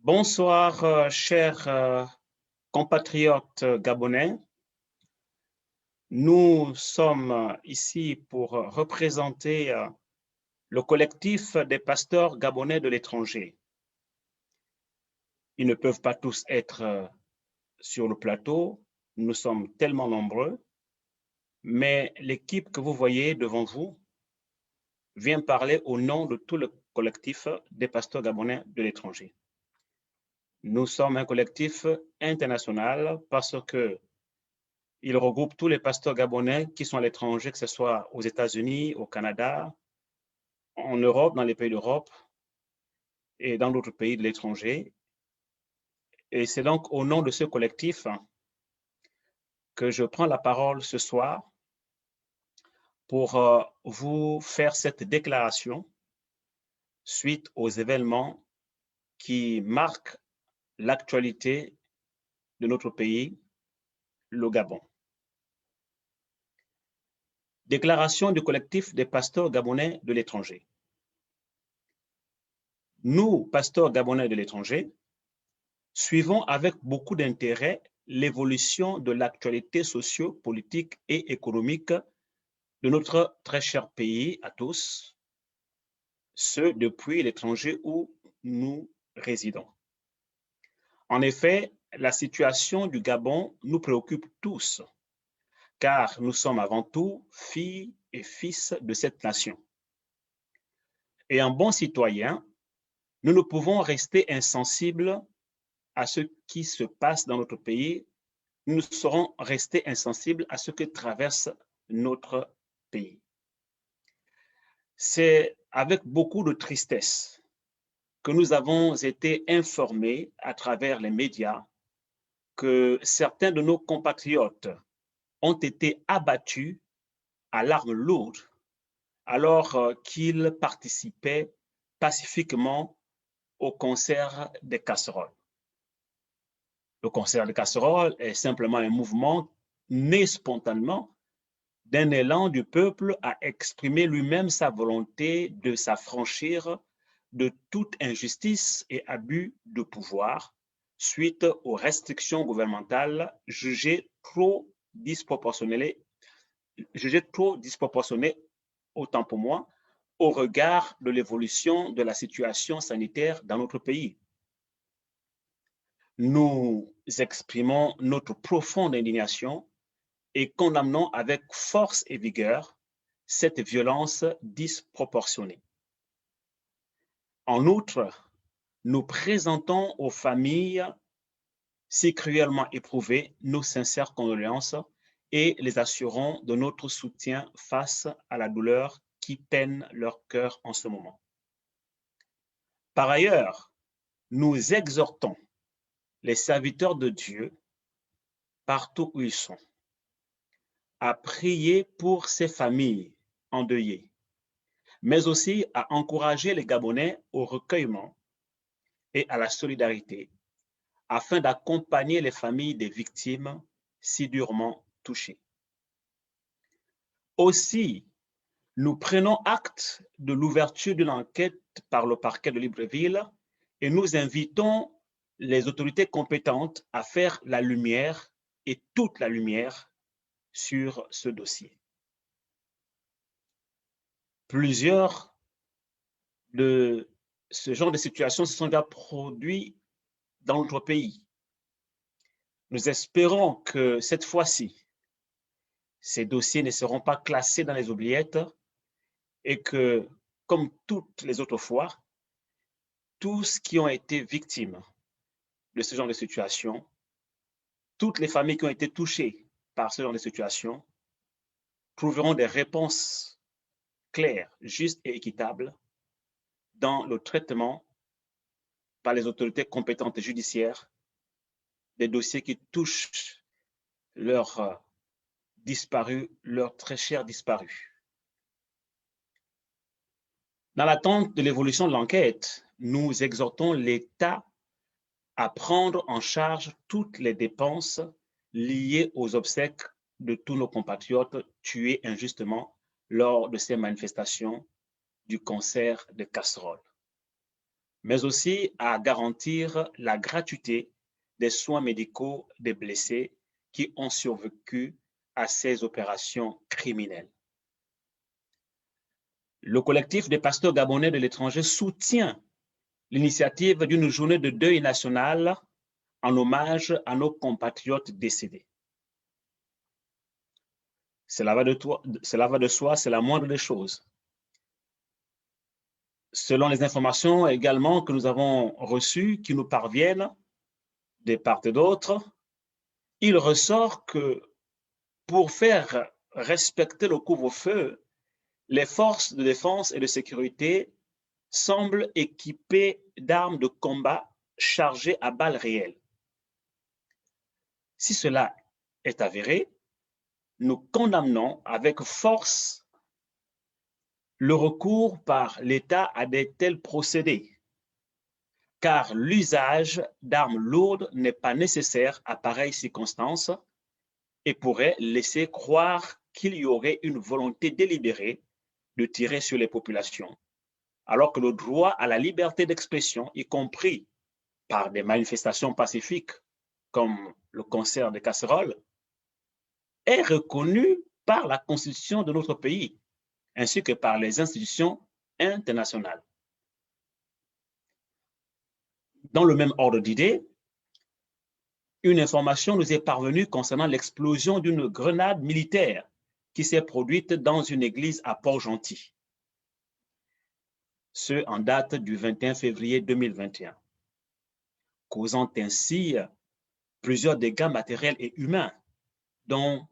Bonsoir, chers compatriotes gabonais. Nous sommes ici pour représenter le collectif des pasteurs gabonais de l'étranger. Ils ne peuvent pas tous être sur le plateau, nous sommes tellement nombreux, mais l'équipe que vous voyez devant vous vient parler au nom de tout le collectif des pasteurs gabonais de l'étranger. Nous sommes un collectif international parce que il regroupe tous les pasteurs gabonais qui sont à l'étranger, que ce soit aux États-Unis, au Canada, en Europe, dans les pays d'Europe et dans d'autres pays de l'étranger. Et c'est donc au nom de ce collectif que je prends la parole ce soir pour vous faire cette déclaration suite aux événements qui marquent l'actualité de notre pays, le Gabon. Déclaration du collectif des pasteurs gabonais de l'étranger. Nous, pasteurs gabonais de l'étranger, suivons avec beaucoup d'intérêt l'évolution de l'actualité socio-politique et économique de notre très cher pays à tous, ce depuis l'étranger où nous résidons. En effet, la situation du Gabon nous préoccupe tous, car nous sommes avant tout filles et fils de cette nation. Et en bons citoyens, nous ne pouvons rester insensibles à ce qui se passe dans notre pays, nous serons restés insensibles à ce que traverse notre pays. C'est avec beaucoup de tristesse que nous avons été informés à travers les médias que certains de nos compatriotes ont été abattus à l'arme lourde alors qu'ils participaient pacifiquement au concert des casseroles. Le concert des casseroles est simplement un mouvement né spontanément d'un élan du peuple à exprimer lui-même sa volonté de s'affranchir de toute injustice et abus de pouvoir suite aux restrictions gouvernementales jugées trop disproportionnées, autant pour moi, au regard de l'évolution de la situation sanitaire dans notre pays. Nous exprimons notre profonde indignation et condamnons avec force et vigueur cette violence disproportionnée. En outre, nous présentons aux familles si cruellement éprouvées nos sincères condoléances et les assurons de notre soutien face à la douleur qui peine leur cœur en ce moment. Par ailleurs, nous exhortons les serviteurs de Dieu, partout où ils sont, à prier pour ces familles endeuillées, mais aussi à encourager les Gabonais au recueillement et à la solidarité afin d'accompagner les familles des victimes si durement touchées. Aussi, nous prenons acte de l'ouverture d'une enquête par le parquet de Libreville et nous invitons les autorités compétentes à faire la lumière et toute la lumière sur ce dossier. Plusieurs de ce genre de situations se sont déjà produites dans notre pays. Nous espérons que cette fois-ci, ces dossiers ne seront pas classés dans les oubliettes et que, comme toutes les autres fois, tous qui ont été victimes de ce genre de situation, toutes les familles qui ont été touchées par ce genre de situation, trouveront des réponses claires, justes et équitables dans le traitement par les autorités compétentes et judiciaires des dossiers qui touchent leurs disparus, leurs très chers disparus. Dans l'attente de l'évolution de l'enquête, nous exhortons l'État à prendre en charge toutes les dépenses liées aux obsèques de tous nos compatriotes tués injustement lors de ces manifestations du concert de casseroles. mais aussi à garantir la gratuité des soins médicaux des blessés qui ont survécu à ces opérations criminelles. Le collectif des pasteurs gabonais de l'étranger soutient l'initiative d'une journée de deuil national en hommage à nos compatriotes décédés. Cela va de soi, c'est la moindre des choses. Selon les informations également que nous avons reçues, qui nous parviennent de part et d'autre, il ressort que pour faire respecter le couvre-feu, les forces de défense et de sécurité semblent équipées d'armes de combat chargées à balles réelles. Si cela est avéré, nous condamnons avec force le recours par l'État à de tels procédés, car l'usage d'armes lourdes n'est pas nécessaire à pareilles circonstances et pourrait laisser croire qu'il y aurait une volonté délibérée de tirer sur les populations, alors que le droit à la liberté d'expression, y compris par des manifestations pacifiques comme le concert des casseroles, est reconnu par la Constitution de notre pays, ainsi que par les institutions internationales. Dans le même ordre d'idées, une information nous est parvenue concernant l'explosion d'une grenade militaire qui s'est produite dans une église à Port-Gentil, ce en date du 21 février 2021, causant ainsi plusieurs dégâts matériels et humains, dont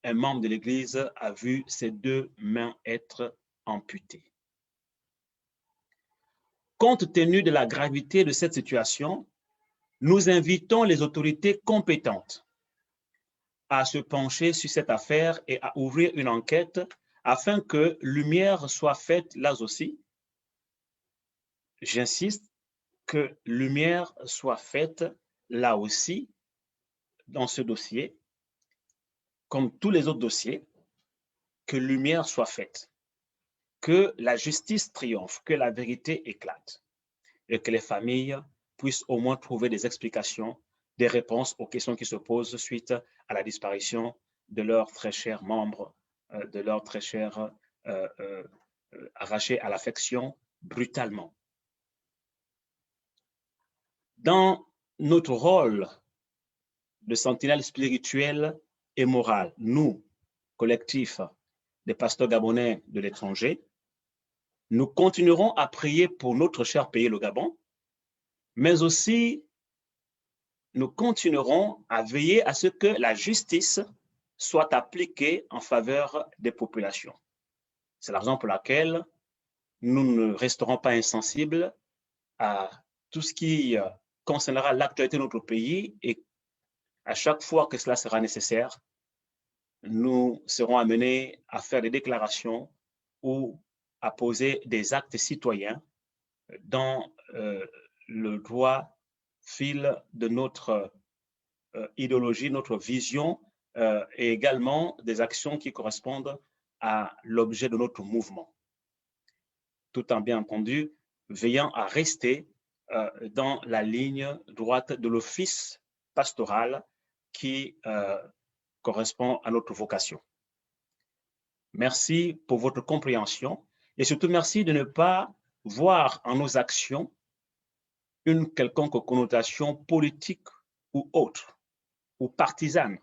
un membre de l'Église a vu ses 2 mains être amputées. Compte tenu de la gravité de cette situation, nous invitons les autorités compétentes à se pencher sur cette affaire et à ouvrir une enquête afin que lumière soit faite là aussi. J'insiste, que lumière soit faite là aussi dans ce dossier, comme tous les autres dossiers, que lumière soit faite, que la justice triomphe, que la vérité éclate et que les familles puissent au moins trouver des explications, des réponses aux questions qui se posent suite à la disparition de leurs très chers membres, de leurs très chers arrachés à l'affection brutalement. Dans notre rôle de sentinelle spirituelle et morale, nous, collectif des pasteurs gabonais de l'étranger, nous continuerons à prier pour notre cher pays, le Gabon, mais aussi nous continuerons à veiller à ce que la justice soit appliquée en faveur des populations. C'est la raison pour laquelle nous ne resterons pas insensibles à tout ce qui concernera l'actualité de notre pays et à chaque fois que cela sera nécessaire, nous serons amenés à faire des déclarations ou à poser des actes citoyens dans le droit fil de notre idéologie, notre vision et également des actions qui correspondent à l'objet de notre mouvement. Tout en bien entendu veillant à rester dans la ligne droite de l'office pastoral qui correspond à notre vocation. Merci pour votre compréhension et surtout merci de ne pas voir en nos actions une quelconque connotation politique ou autre, ou partisane.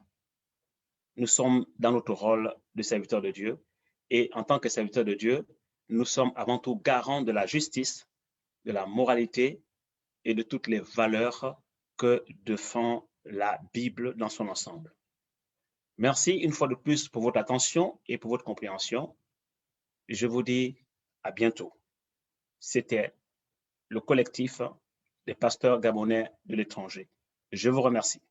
Nous sommes dans notre rôle de serviteur de Dieu et en tant que serviteur de Dieu, nous sommes avant tout garants de la justice, de la moralité et de toutes les valeurs que défend la Bible dans son ensemble. Merci une fois de plus pour votre attention et pour votre compréhension. Je vous dis à bientôt. C'était le collectif des pasteurs gabonais de l'étranger. Je vous remercie.